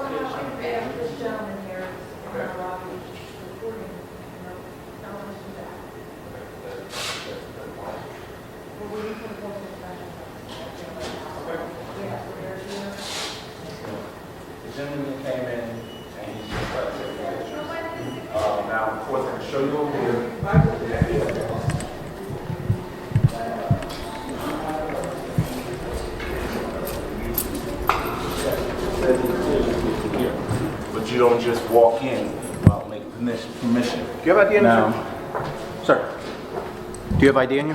This gentleman here is in our lobby recording, no one should back. We're waiting for the post inspection. Yeah, so there's here. The gentleman came in and he's just trying to take a picture. Now, of course, I can show you over here. But you don't just walk in without making permission. Do you have ID on you, Now, sir? Do you have ID on you?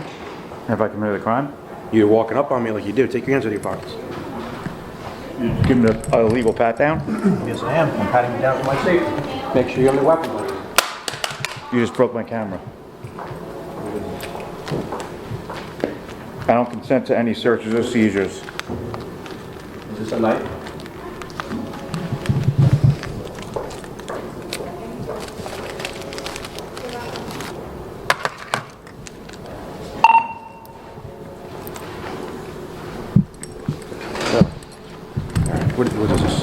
Have I committed a crime? You're walking up on me like you do. Take your hands out of your pockets. You give me a legal pat down? Yes, I am. I'm patting you down for my safety. Make sure you have your weapon with you. You just broke my camera. I don't consent to any searches or seizures. Is this a knife? What is this?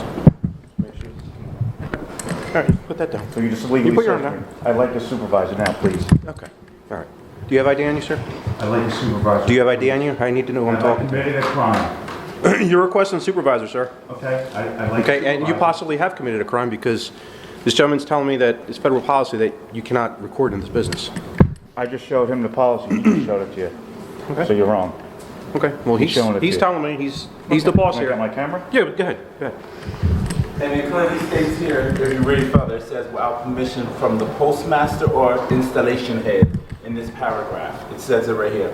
All right, put that down. So you just legally You put your searched arm me. I'd like the supervisor now, please. Okay. All right. Do you have ID on you, sir? I'd like the supervisor. Do you have ID on you? I need to know who I'm Have I talking committed a crime? to. You're requesting supervisor, sir. Okay, I'd like Okay, the and you supervisor. possibly have committed a crime because this gentleman's telling me that it's federal policy that you cannot record in this business. I just showed him the policy, he just showed it to you. Okay. So you're wrong. Okay, well, he's showing it to you. telling me he's the boss Can I here. get my camera? Yeah, go ahead, go ahead. and it clearly states here, if you read further, it says without permission from the postmaster or installation head in this paragraph. It says it right here.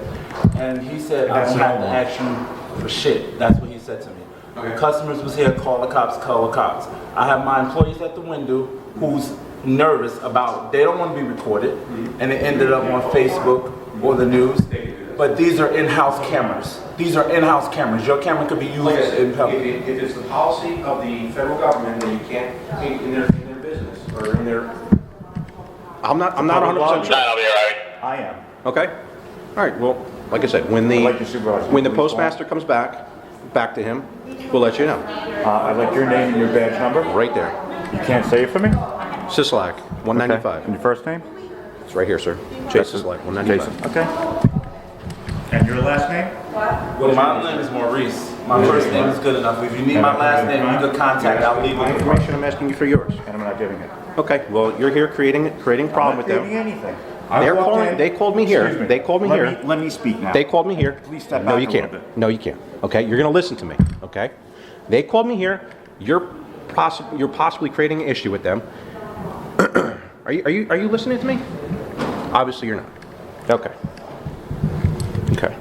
And he said, I That's don't have not to one. ask you for shit. That's what he said to me. Okay. Customers was here, call the cops, call the cops. I have my employees at the window who's nervous about, they don't want to be recorded, and it ended up on Facebook or the news. But these are in-house cameras. These are in-house cameras. Your camera could be used Like I said, in public. if it's the policy of the federal government that you can't take in their business or in their, I'm not 100% sure. I am. Okay, all right. Well, like I said, when I'd like the supervisor. the Please postmaster comes back to him, we'll let you know. I'd like your name and your badge number. Right there, You can't say it for me? Sislak, Okay. 195. And your first name? It's right here, sir. Jay Sislak, 195. Jason. Okay. And your last name? Well, my name is Maurice. My first name is good enough. If you need my last name, you can contact our legal My department. information, I'm asking you for yours. And I'm not giving it. Okay, well, you're here creating problem with I'm not doing them. anything. They called me here. Excuse me. They called me here. Let me speak now. They called me here. Please step No, back you a can't. little bit. No, you can't. Okay, you're gonna listen to me. Okay, they called me here. You're possibly creating an issue with them. Are you listening to me? Obviously, you're not. Okay. Okay.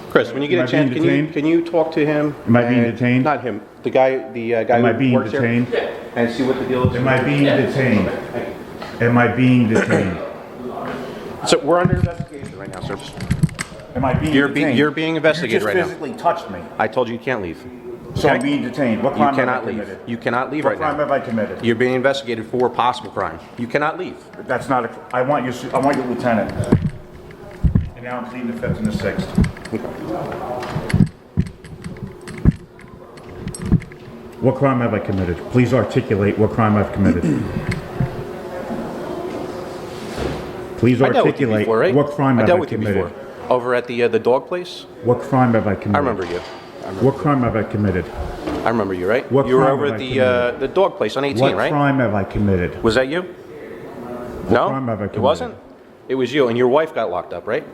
Chris, when you get Am a I chance, being detained? can you talk to him? Am I being and- detained? Not him. The guy Am I who being works here. detained? And see what the deal is. Am I being detained? Am I being detained? So we're under investigation right now, sir. Am I being You're detained? you're being investigated right You now. just physically touched me. I told you you can't leave. So I'm Okay? being detained. What You crime have I cannot leave. committed? You cannot leave What right crime now. have I committed? You're being investigated for possible crime. You cannot leave. That's not a, I want your lieutenant. And now I'm pleading the 5th and the 6th. What crime have I committed? Please articulate what crime I've committed. Please I dealt with you articulate before, right? what crime I have dealt I with you committed. before. Over at the dog place. What crime have I committed? I remember you. What crime have I committed? I remember you, right? What you were crime over have at I committed? the dog place on 18, What right? crime have I committed? Was that you? No, crime have I it committed? wasn't. It was you, and your wife got locked up, right?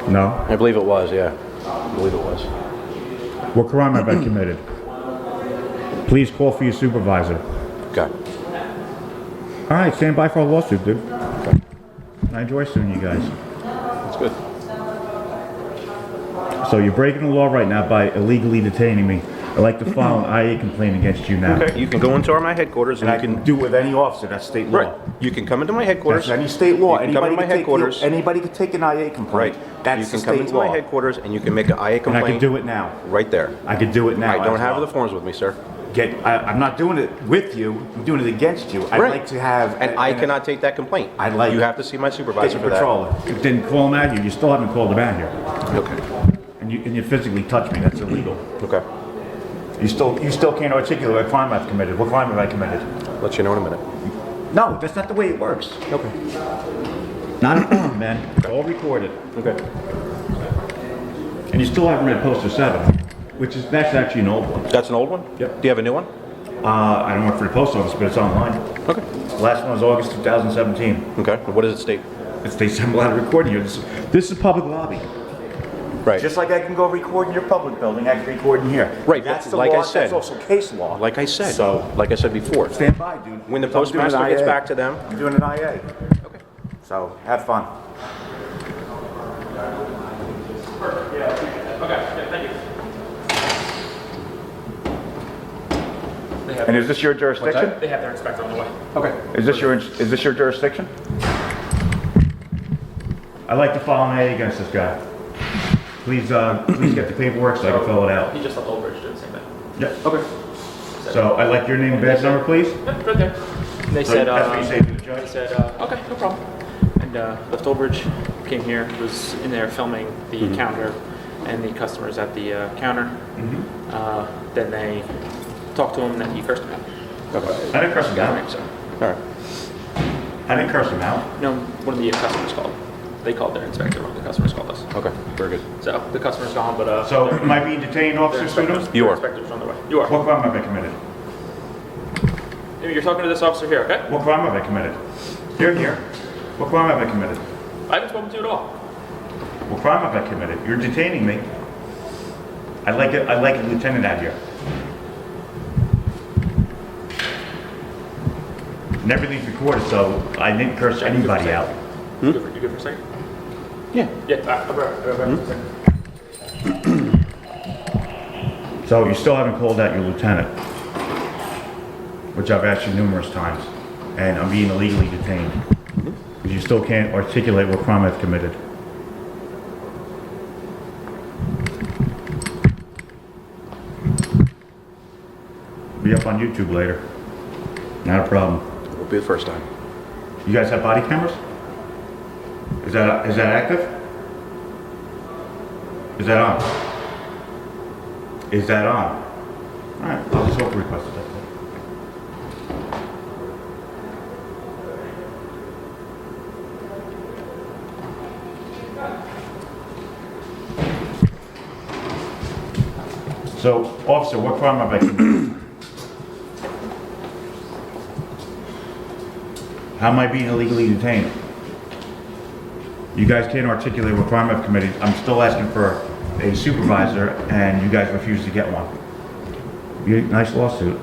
No. I believe it was. Yeah, I believe it was. What crime have I committed? Please call for your supervisor. Okay. All right, stand by for a lawsuit, dude. I enjoy suing you guys. That's good. So you're breaking the law right now by illegally detaining me. I'd like to file an IA complaint against you now. Okay. You can go into my headquarters, and And I you can do it with any officer. That's state law. Right. You can come into my headquarters. That's any state law. You can come into my headquarters. Anybody can take an IA complaint. Right. That's you the can come state into law. my headquarters, and you can make an IA And complaint. I can do it now. right there. I can do it now. I don't as have well. the forms with me, sir. I'm not doing it with you. I'm doing it against you. I'd Right. like to have. And I cannot take that complaint. I'd like- You have to see my Get supervisor your for that. patroller. You didn't call him out here. You still haven't called him out here. Okay. And you physically touch me, that's illegal. Okay. You still can't articulate what crime I've committed. What crime have I committed? Let you know in a minute. No, that's not the way it works. Okay. Not a problem, man. It's all recorded. Okay. And you still haven't read poster 7, that's actually an old one. That's an old one? Yep. Do you have a new one? I don't work for the post office, but it's online. Okay. The last one was August 2017. Okay. What does it state? It states I'm allowed to record here. This is a public lobby. Right. Just like I can go record in your public building, I can record in here. Right, That's but the like I law. said- That's also case law. Like I said. So Like I said before. stand by, dude. When the I'm doing an postmaster gets IA. back to them. I'm doing an IA. Okay. So have fun. And is this your jurisdiction? They have their inspector on the way. Okay. Is this your jurisdiction? I'd like to file an IA against this guy. Please get the paperwork so I can fill it out. He just left Old Bridge doing the same thing. Yep. Okay. So I'd like your name and badge number, please. Yep, right there. And they So said, that's what you say to the they judge? said, okay, no problem. And left Old Bridge, came here, was in there filming the counter and the customers at the counter. Then they talked to him, and then he cursed him out. Okay. I didn't curse him out. So, All right. I didn't curse him out. no, one of the customers called. They called their inspector, one of the customers called us. Okay. Very good. So the customer's gone, but So am I being detained, their Officer inspector's, Studo? You their are. inspector's on their way. You are. What crime have I committed? You're talking to this officer here, okay? What crime have I committed? You're here. What crime have I committed? I haven't spoken to you at all. What crime have I committed? You're detaining me. I'd like a lieutenant out here. And everything's recorded, so I didn't curse anybody out. You good for a second? Yeah. Yeah, I'll be right back. So you still haven't called out your lieutenant, which I've asked you numerous times, and I'm being illegally detained. Because you still can't articulate what crime I've committed. Be up on YouTube later. Not a problem. Will be the first time. You guys have body cameras? Is that active? Is that on? Is that on? Alright, I'll just hope request it. So, officer, what crime have I committed? How am I being illegally detained? You guys can't articulate what crime I've committed. I'm still asking for a supervisor, and you guys refuse to get one. Be a nice lawsuit.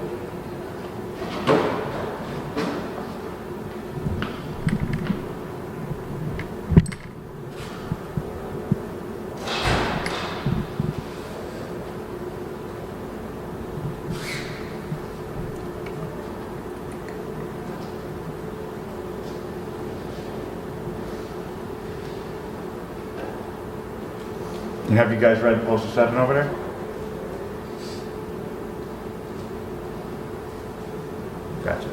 And have you guys read Poster 7 over there? Gotcha.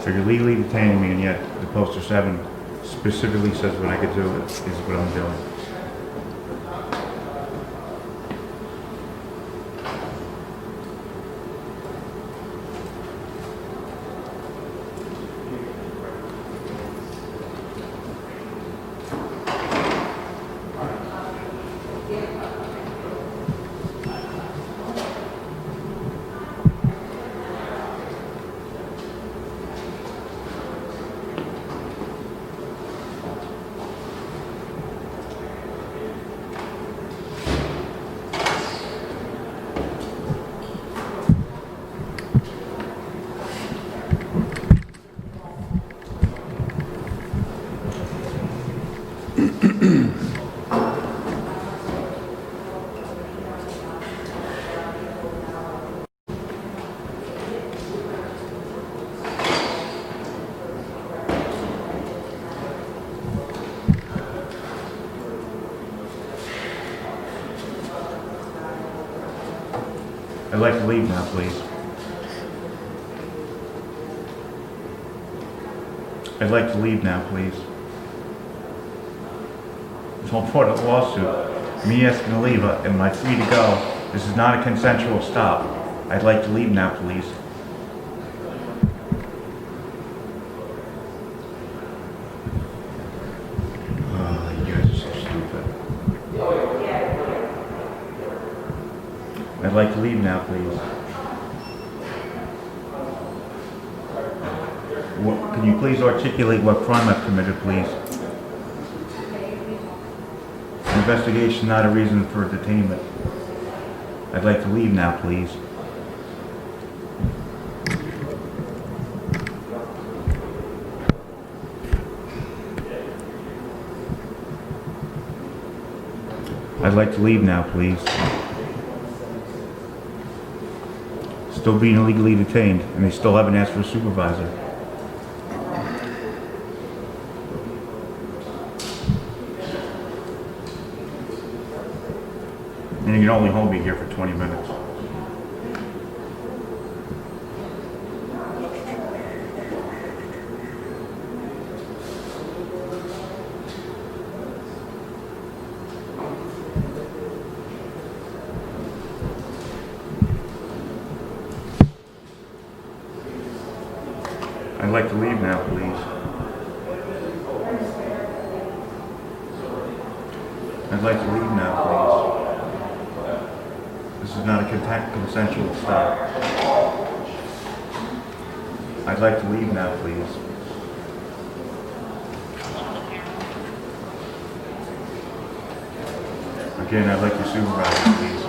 So you're legally detaining me, and yet the Poster 7 specifically says what I could do is what I'm doing. I'd like to leave now, please. I'd like to leave now, please. will report a lawsuit, me asking to leave, am I free to go? This is not a consensual stop. I'd like to leave now, please. Oh, you guys are so stupid. I'd like to leave now, please. Can you please articulate what crime I've committed, please? An investigation, not a reason for detainment. I'd like to leave now, please. I'd like to leave now, please. Still being illegally detained, and they still haven't asked for a supervisor. And you can only hold me here for 20 minutes. I'd like to leave now, please. I'd like to leave now, please. This is not a consensual stop. I'd like to leave now, please. Again, I'd like your supervisor, please.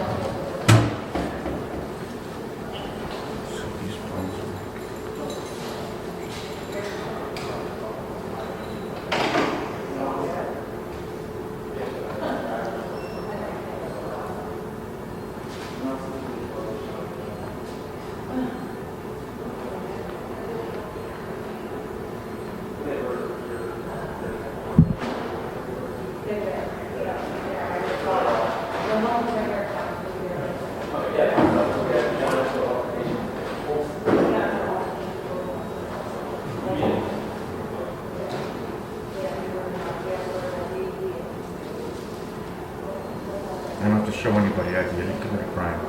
I don't have to show anybody I didn't commit a crime.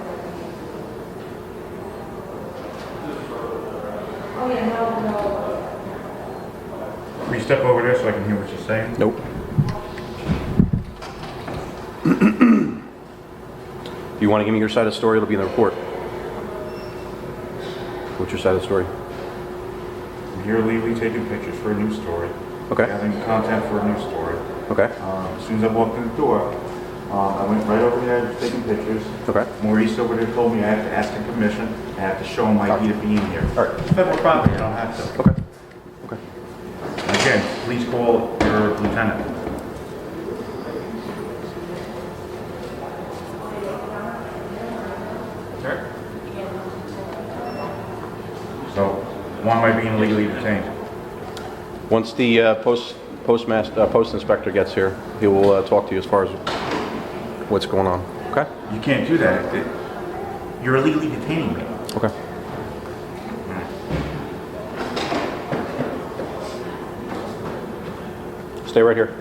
Oh, yeah, no. Will you step over there so I can hear what you're saying? Nope. If you want to give me your side of the story, it'll be in the report. What's your side of the story? I'm here illegally taking pictures for a news story. Okay. Gathering content for a news story. Okay. As soon as I walked in the door, I went right over there taking pictures. Okay. Maurice over there told me I have to ask him permission. I have to show him my ID to be in here. All right. It's federal property, I don't have to. Okay. Okay. And again, please call your lieutenant. Sir? So, why am I being illegally detained? Once the post inspector gets here, he will talk to you as far as what's going on. Okay? You can't do that. You're illegally detaining me. Okay. Stay right here.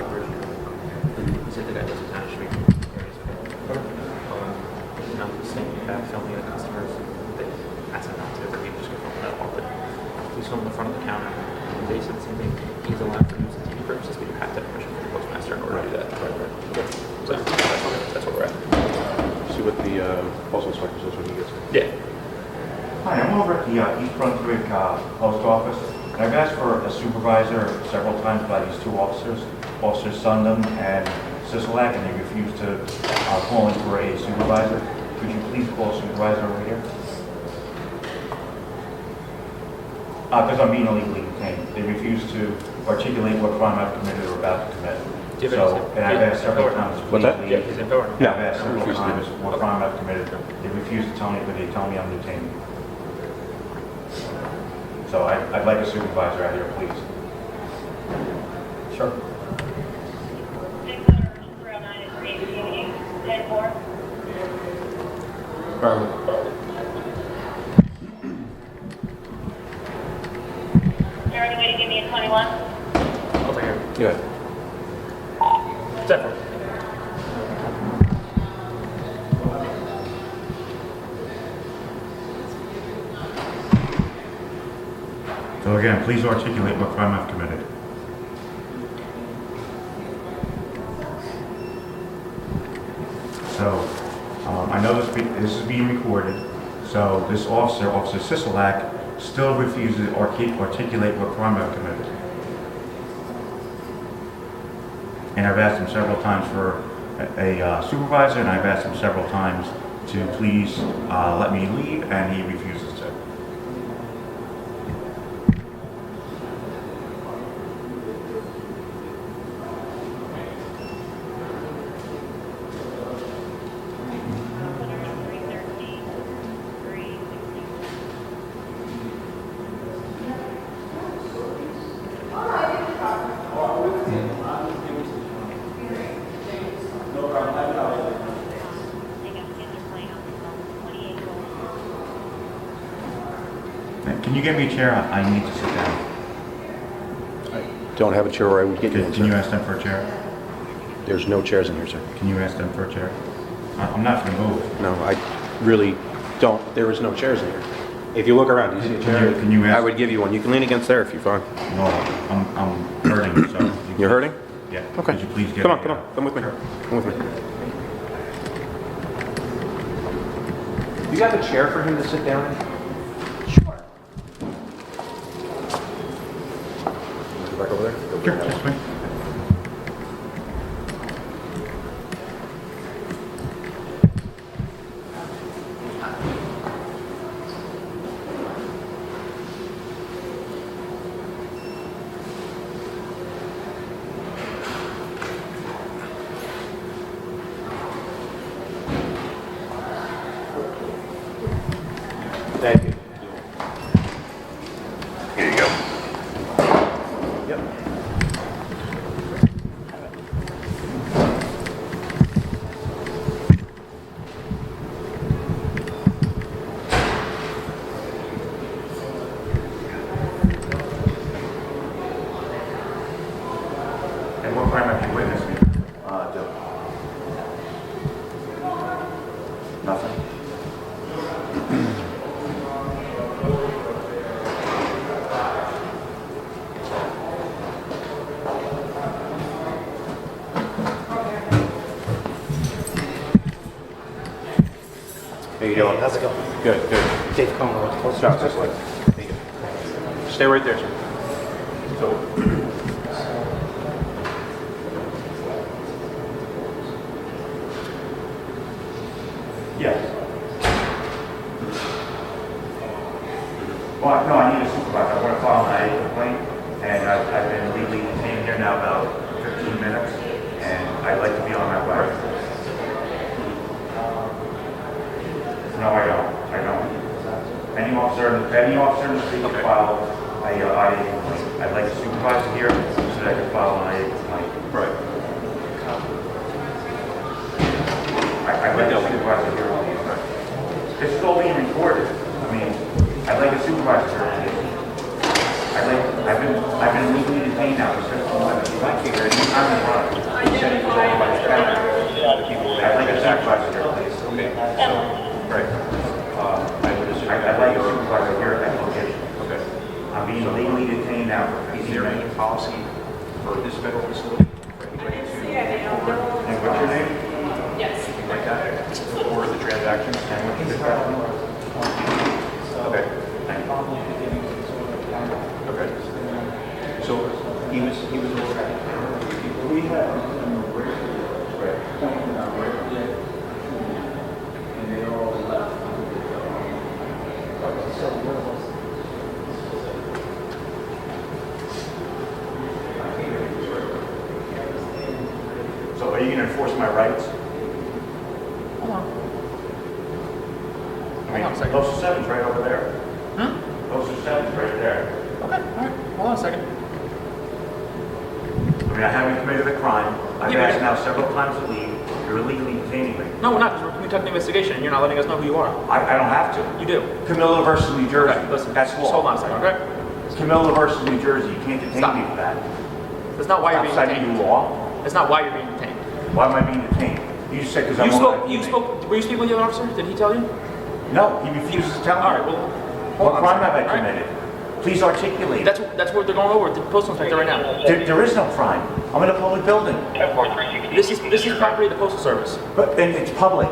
He said the guy doesn't have to speak. Not saying that filming the customers, they asked him not to, but he just got filmed that all. But he's filmed in front of the counter. They said the same thing. He's allowed to use the TV purposes, but you have to have permission from the postmaster in order to do that. Okay. So that's where we're at. See what the postal inspector says when he gets here. Yeah. Hi, I'm over at the East Brunswick post office. And I've asked for a supervisor several times by these two officers, Officer Sundam and Sisolak, and they refused to call in for a supervisor. Could you please call a supervisor over here? Because I'm being illegally detained. They refuse to articulate what crime I've committed or about to commit. Do you have So, any- and I've asked several times. What's that? please Yeah, leave. he's info or no? No. I've asked several Refuse to do times it. what crime I've committed. They refuse to tell me, but they tell me I'm detained. So I'd like a supervisor out here, please. Sure. 609 is receiving 10-4. there any way to give me a 21? Over here. Good. Zephyr. So again, please articulate what crime I've committed. So, I know this is being recorded, so this officer, Officer Sisolak, still refuses to articulate what crime I've committed. And I've asked him several times for a supervisor, and I've asked him several times to please let me leave, and he refuses to. Can you get me a chair? I need to sit down. Don't have a chair where I would get you in, Can you sir. ask them for a chair? There's no chairs in here, sir. Can you ask them for a chair? I'm not going to move. No, I really don't. There is no chairs in here. If you look around, do you see a chair? Can you ask- I would give you one. You can lean against there if you're fine. No, I'm hurting, so. You're hurting? Yeah. Okay. Could you please get Come me on, come on. Come with me. Sure. Come with me. You got the chair for him to sit down in? Sure. Go back over there. Go Sure, back. that's fine. Thank you. Here you go. Yep. And what crime have you witnessed? Nothing. How you doing? How's it going? Good, good. Dave Como, close shot, this way. There you go. Stay right there, sir. So, Yes. Well, no, I need a supervisor. I want to file an IA complaint, and I've been legally detained here now about 15 minutes, and I'd like to be on my way. No, I don't. I don't. Any officer in the city can file a IA complaint. I'd like a supervisor here so that I can file an IA complaint. right. I'd like a supervisor here. This is all being recorded. I mean, I'd like a supervisor here. I've been legally detained now for 15 minutes. You might figure any time in front. I'd like a supervisor here, please. Okay, so, right. I would assume. I'd like a supervisor here at that location. Okay. I'm being legally detained now for Is 15 there any minutes. policy for this federal facility for anybody to report And what's your name? anything like that? Or the transactions? And what's your name? Okay. Okay. So he was We had pointing out right, and they all left. So are you going to enforce my rights? Hold on. I mean, Hold on a second. those are sevens right over there. Those are sevens right there. Okay, all right. Hold on a second. I mean, I haven't committed a crime. I've Yeah, but- asked now several times to leave. You're illegally detaining me. No, we're not, because we're conducting an investigation, and you're not letting us know who you are. I don't have to. You do. Camilla versus New Jersey. Okay, listen, That's just law. hold on a second, okay? Camilla versus New Jersey, you can't detain Stop. me for that. That's not why you're being Stop citing detained. the law. That's not why you're being detained. Why am I being detained? You just said because I'm Were you speaking with the other officer? Did he tell you? No, he refuses to tell me. All right, well, What crime have I All right. committed? Please articulate. That's what they're going over with the postal inspector right now. There is no crime. I'm in a public building. This is property of the postal service. But then it's public.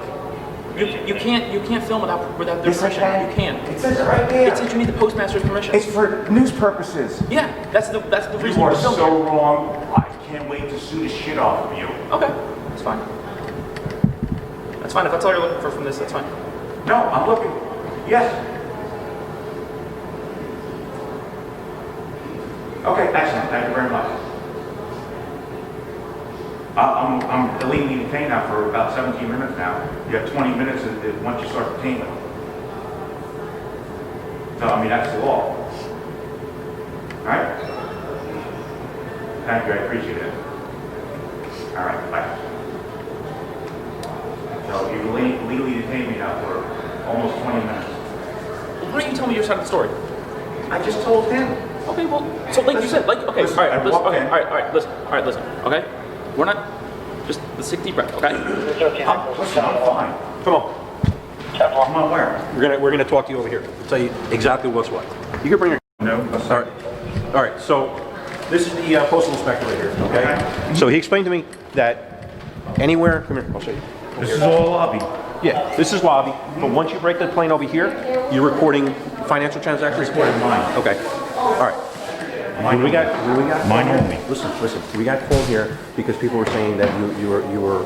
You can't film without their Yes, I permission. can. You can't. It says it right there. It says you need the postmaster's permission. It's for news purposes. Yeah, that's the reason You are we're filming. so wrong. I can't wait to sue the shit off of you. Okay, that's fine. That's fine. If that's all you're looking for from this, that's fine. No, I'm looking. Yes. Okay, excellent. Thank you very much. I'm illegally detained now for about 17 minutes now. You have 20 minutes once you start detaining. So, I mean, that's the law. All right? Thank you. I appreciate it. All right, bye. So you legally detained me now for almost 20 minutes. Why don't you tell me your side of the story? I just told him. Okay, well, so like you said, like, okay, Listen, all right, I listen, walked okay, in. all right, listen, okay? We're not, just let's take a deep breath, okay? Listen, I'm fine. Come on. I'm on where? We're gonna talk to you over here. Tell you exactly what's what. You can bring your. No. All right. All right. So this is the postal inspector right here. Okay. So he explained to me that anywhere. Come here. I'll show you. This is all lobby. Yeah. This is lobby. But once you break the plane over here, you're recording financial transactions. Recording mine. Okay. All right. Mine We got Mine only. Listen. We got called here because people were saying that you were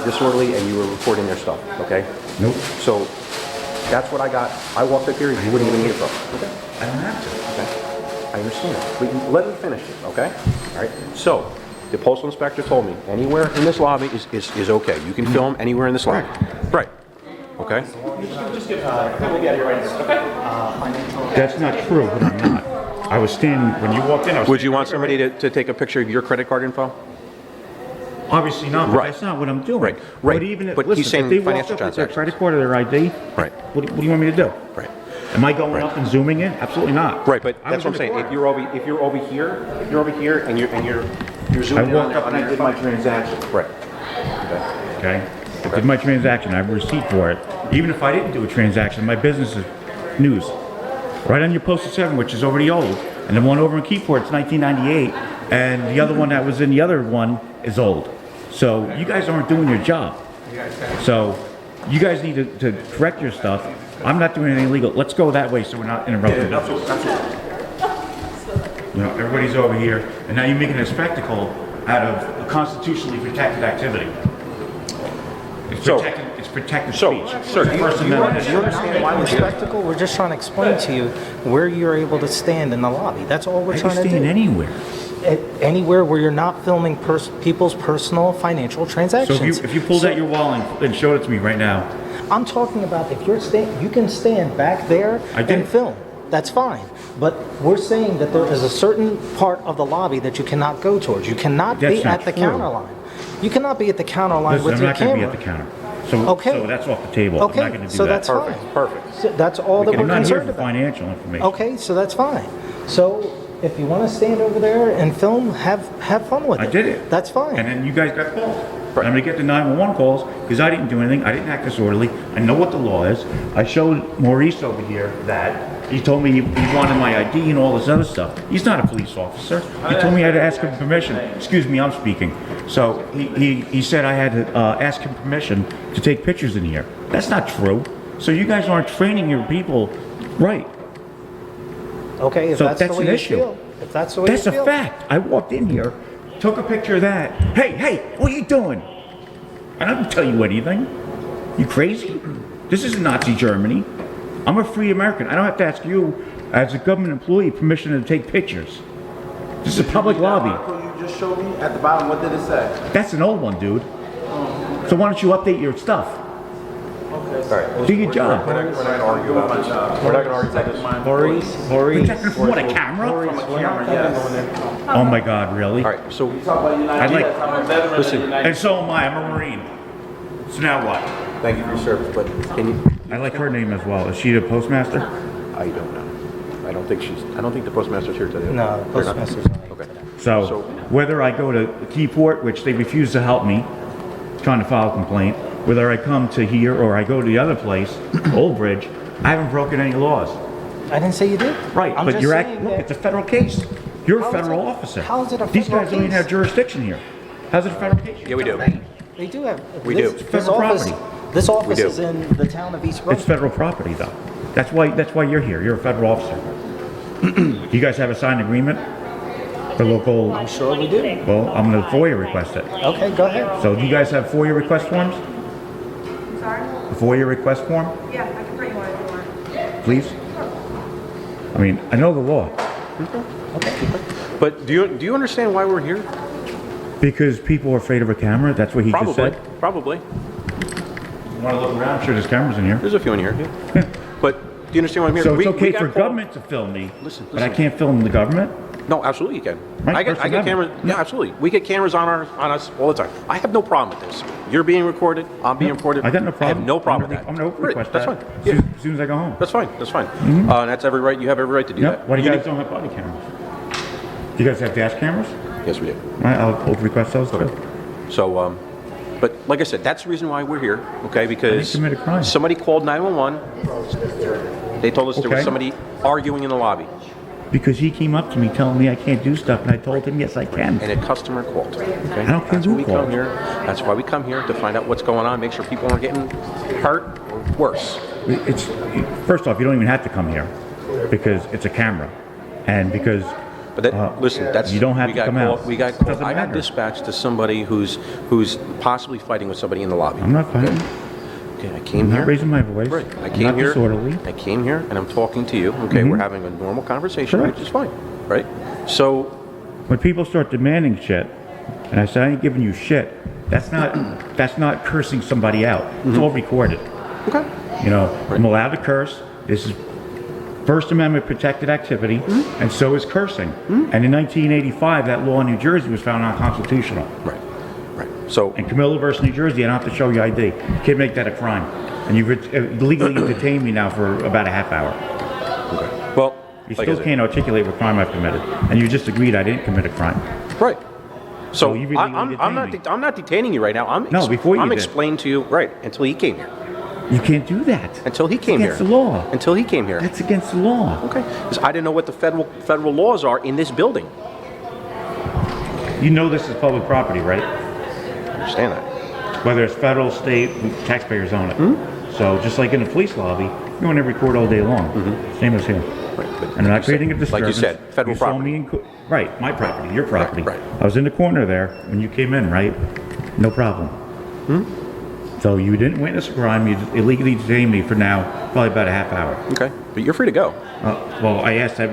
disorderly and you were recording their stuff. Okay. Nope. So that's what I got. I walked up here. You wouldn't even hear from. Okay. I don't have to. Okay. I understand. But let me finish it. Okay. All right. So the postal inspector told me anywhere in this lobby is okay. You can film anywhere in this lobby. Right. Okay. Just give, let me get it right here, okay? That's not true, but I'm not. I was standing, when you walked in, I was Would you want somebody to take a picture of your credit card info? Obviously not, but Right. that's not what I'm doing. Right. But even if, But listen, he's saying if they financial walk up with their transactions. credit card or their ID, Right. what do you want me to do? Right. Am I going up and zooming in? Absolutely not. Right. But I that's what was I'm in saying. the If you're over here, and you're I zooming in walked up on and I your did my phone. transaction. Right. Okay? I did my transaction, I have a receipt for it. Even if I didn't do a transaction, my business is news. Right on your postal 7, which is already old, and the one over in Keyport's 1998, and the other one that was in the other one is old. So you guys aren't doing your job. So you guys need to correct your stuff. I'm not doing anything illegal. Let's go that way so we're not interrupting. You know, everybody's over here, and now you're making a spectacle out of a constitutionally protected activity. It's So- protected so, speech. sir, do you- First do you Amendment. do you understand why The we're here? spectacle, we're just trying to explain to you where you're able to stand in the lobby. That's all we're I can trying to stand do. anywhere. Anywhere where you're not filming people's personal financial So transactions. if you pulled out your wallet and showed it to me right now, I'm talking about if you're you can stand back there I did. and film. That's fine. But we're saying that there is a certain part of the lobby that you cannot go towards. You cannot That's be not at the true. counter line. You cannot be at the counter line listen, with I'm your not going to be camera. at the counter. So, Okay. so that's off the table. I'm not Okay, going to do so that. that's fine. Perfect. So that's all that I'm we're not here concerned for about. financial information. Okay, so that's fine. So if you want to stand over there and film, have fun with it. I did it. That's fine. And then you guys got called. I'm going to get the 911 calls because I didn't do anything. I didn't act disorderly. I know what the law is. I showed Maurice over here that he told me he wanted my ID and all this other stuff. He's not a police officer. He told me I had to ask him permission. Excuse me, I'm speaking. So he said I had to ask him permission to take pictures in here. That's not true. So you guys aren't training your people right. Okay, if So that's that's the way an you issue. feel. If that's the way That's you a feel. fact. I walked in here, took a picture of that. Hey, what are you doing? I don't tell you anything. You crazy? This isn't Nazi Germany. I'm a free American. I don't have to ask you, as a government employee, permission to take pictures. This is a public lobby. You just showed me at the bottom. What did it say? That's an old one, dude. So why don't you update your stuff? Do your job. We're not going to argue about this. We're not going to argue about this. Maurice, Protecting from what, a camera? Oh my God, really? All right. So Talk about United I'd like- States. I'm a veteran of the Listen, United And so am I. I'm a Marine. So now what? thank you for your service, but can you? I like her name as well. Is she the postmaster? I don't know. I don't think the postmaster's here today. No, the They're not? postmaster's not here Okay. today. So whether I go to Keyport, which they refuse to help me, trying to file a complaint, whether I come to here or I go to the other place, Old Bridge, I haven't broken any laws. I didn't say you did. Right, I'm but just you're saying look, that- it's a federal case. You're a How is federal it- officer. how is it a These federal guys don't even case? have jurisdiction here. How's it a federal case? Yeah, we do. They do have. We this, do. This Federal office, property. this office do. is in the town of East It's Brunswick. federal property though. That's why you're here. You're a federal officer. You guys have a signed agreement for local, I'm sure we do. well, I'm gonna FOIA request it. Okay, go ahead. So do you guys have FOIA request forms? I'm sorry? A FOIA request form, Yeah, I can print you one if you want. please? I mean, I know the law. But do you understand why we're here? Because people are afraid of a camera, that's what he just Probably. said. Probably. You wanna look around? I'm sure there's cameras in here. There's a few in here. Yeah. But do you understand why I'm here? So it's We okay got for called- government to film me, Listen, but I listen. can't film the government? No, absolutely you can. Right, I First get Amendment. cameras. Yeah, absolutely. We get cameras on us all the time. I have no problem with this. You're being recorded. I'm being recorded. I got no problem. I have no problem with I'm that. gonna request That's that. fine. As Yeah, soon as I go home. that's fine. That's fine. And that's every right. You have every right to do Yeah, that. why do you guys don't have body cameras? Do you guys have dash cameras? Yes, we do. Right, I'll request those too. So, but like I said, that's the reason why we're here. Okay, because commit a crime. somebody called 911. They told us there was Okay. somebody arguing in the lobby, Because he came up to me telling me I can't do stuff, and I told him, yes, I can. and a customer called. Okay, I don't care that's who why we come called. here. That's why we come here to find out what's going on, make sure people aren't getting hurt or worse. It's, first off, you don't even have to come here, because it's a camera. And because, But that, listen, that's you don't have we to got come called, out. We got called. Doesn't I got matter. dispatched to somebody who's possibly fighting with somebody in the lobby. I'm not fighting, Okay, I came I'm here. not raising my voice. Right. I I'm came not here. disorderly. I came here and I'm talking to you. Okay, we're having a normal conversation, Correct. which is fine, right? So, When people start demanding shit, and I say, I ain't giving you shit, that's not cursing somebody out. It's all recorded. okay, You know, I'm allowed to curse. This is First Amendment protected activity, and so is cursing. And in 1985, that law in New Jersey was found unconstitutional. right, right. So, In Camilla versus New Jersey, I don't have to show you ID. You can't make that a crime. And you've legally detained me now for about a half hour. okay. Well, You like I still said- can't articulate what crime I've committed. And you just agreed I didn't commit a crime. Right. So, you really I'm detained not me. I'm not detaining you right now. No, before you I'm did. explaining to you right until he came here. You can't do that. Until he came here. Against the law. Until he came here. That's against the law. Okay. Because I didn't know what the federal laws are in this building. You know this is public property, right? I understand that. Whether it's federal, state, taxpayers own it. So just like in the police lobby, you want to record all day long. Same as here. Right. But And I'm like not you creating a said- disturbance. Like you said, federal You saw property. me in right, my property, your property. right. I was in the corner there when you came in, right? No problem. So you didn't witness a crime. You illegally detained me for now, probably about a half hour. Okay. But you're free to go. Well, I asked that.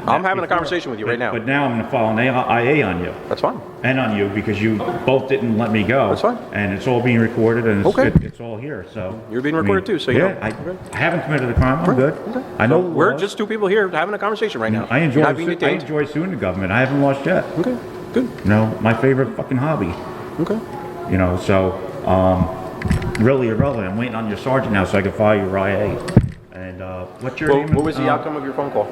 I'm having a before, conversation with you right now. But now I'm going to file an IA on you. That's fine. And on you because you both didn't let me go. That's fine. And it's all being recorded and it's, Okay. it's all here. So You're being recorded too, so you yeah, know. I haven't committed a crime. I'm good. I know. So the we're laws. just two people here having a conversation right now. I enjoy. You're not being I detained. enjoy suing the government. I haven't lost yet. Okay. Good. You know, my favorite fucking hobby. Okay. You know, so really irrelevant. I'm waiting on your sergeant now so I can file your IA. And what's your Well, name? what was the outcome of your phone call?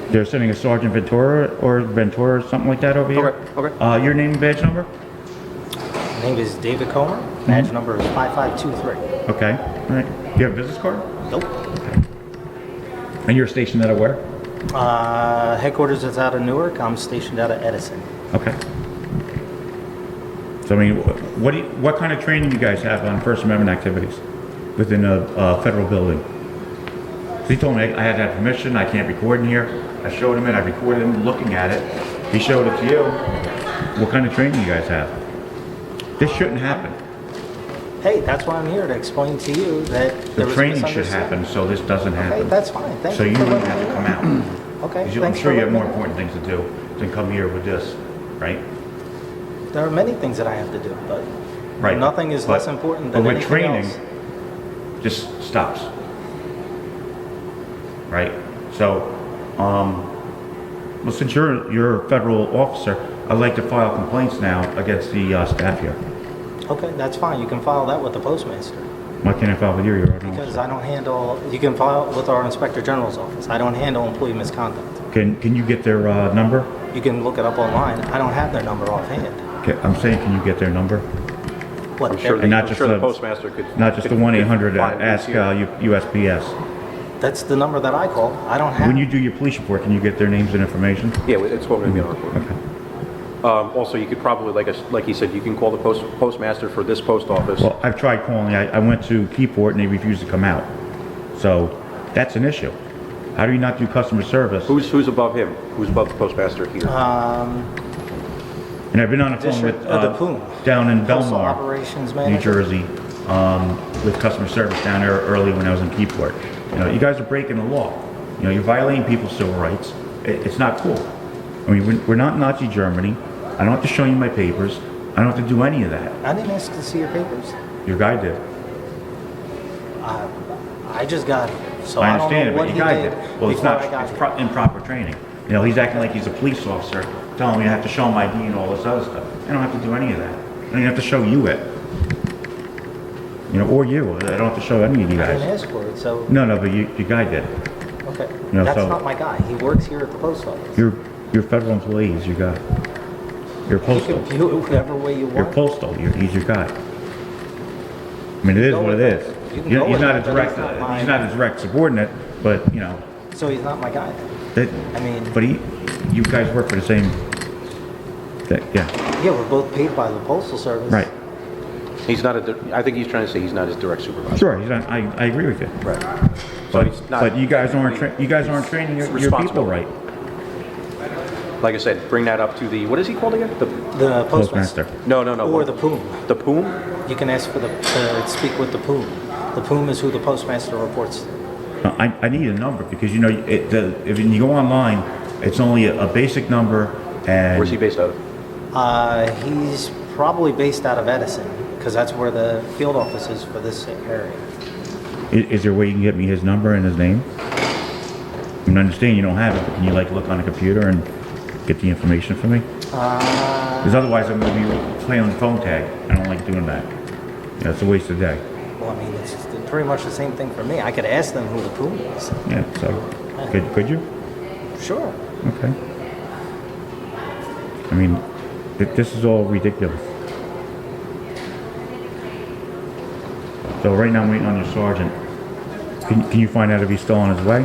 They're sending a Sergeant Ventura or something like that over here. Okay, Your name and badge number? My name is David Comer. Badge number is 5523. Okay. All right. You have a business card? Nope. And you're stationed out of where? Headquarters is out of Newark. I'm stationed out of Edison. Okay. So I mean, what kind of training you guys have on First Amendment activities within a federal building? So he told me I had to have permission. I can't record in here. I showed him it. I recorded him looking at it. He showed it to you. What kind of training you guys have? This shouldn't happen. Hey, that's why I'm here to explain to you that The there was a training should misunderstanding. happen so this doesn't Okay, happen. that's fine. Thank So you you for wouldn't letting have to me come know. out. Okay, I'm thanks sure for you have letting more me know. important things to do than come here with this, right? There are many things that I have to do, but Right. nothing is But- less important than but with anything training, else. just stops. Right? So, well, since you're a federal officer, I'd like to file complaints now against the staff here. Okay, that's fine. You can file that with the postmaster. Why can't I file with you? You're an Because officer. I don't handle, you can file with our Inspector General's office. I don't handle employee misconduct. Can you get their number? You can look it up online. I don't have their number offhand. Okay, I'm saying, can you get their number? What? I'm sure, And not I'm just sure the the- postmaster could. Not just the could 1-800 find ask who's here. USPS. That's the number that I call. I don't have. When you do your police report, can you get their names and information? Yeah, it's going to be on our report. Okay. Also, you could probably, like he said, you can call the postmaster for this post office. Well, I've tried calling. I went to Keyport and they refused to come out. So that's an issue. How do you not do customer service? Who's above him? Who's above the postmaster here? And I've been on the phone with the Poon. down in Postal Belmar, Operations New Manager. Jersey, with customer service down there early when I was in Keyport. You know, you guys are breaking the law. You know, you're violating people's civil rights. It's not cool. I mean, we're not Nazi Germany. I don't have to show you my papers. I don't have to do any of that. I didn't ask to see your papers. Your guy did. I just got it. So I I don't understand it, know but what your he guy did did. Well, it's before not, I got it's here. improper training. You know, he's acting like he's a police officer, telling me I have to show him ID and all this other stuff. I don't have to do any of that. I don't even have to show you it. You know, or you. I don't have to show any of you I didn't guys. ask for it, so, No, but your guy did. okay. No, That's so- not my guy. He works here at the post office. You're federal employee, he's your guy. You're You postal. can view it whatever way you You're want. postal, he's your guy. I mean, it is Go what it with is. it. You can go He's with not it, a but direct, he's not mine. he's not a direct subordinate, but, you know, So he's not my guy. that, I mean, but you guys work for the same, yeah, yeah, we're both paid by the postal service. right. He's not I think he's trying to say he's not his direct supervisor. Sure, he's not, I agree with you. Right. But, he's not- but you guys aren't, training your people Responsibility. right. Like I said, bring that up to the, what is he called again? The postmaster. Postmaster. No. Or the Poom. The Poom? You can ask for to speak with the Poom. The Poom is who the postmaster reports to. I need a number because, you know, if you go online, it's only a basic number and. Where's he based out of? He's probably based out of Edison, because that's where the field office is for this area. Is there a way you can get me his number and his name? I mean, I understand you don't have it, but can you like look on a computer and get the information for me? Because otherwise I'm going to be playing phone tag. I don't like doing that. You know, it's a waste of day. Well, I mean, it's pretty much the same thing for me. I could ask them who the Poom is. Yeah, so, could you? Sure. Okay. I mean, this is all ridiculous. So right now I'm waiting on your sergeant. Can you find out if he's still on his way?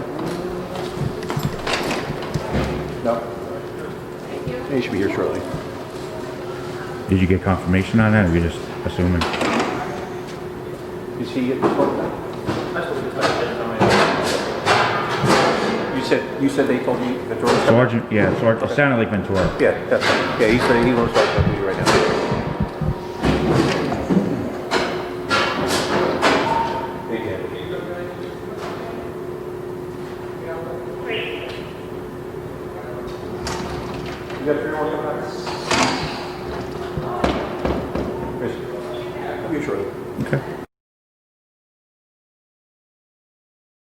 No. He should be here shortly. Did you get confirmation on that, or you just assuming? Is he at this one? You said they told you Ventura? Sergeant, yeah, Sergeant, it sounded like Ventura. Yeah, that's fine. Yeah, he said he wants to talk to you right now. You got 3 more coming up? Yes. I'll be shortly. Okay.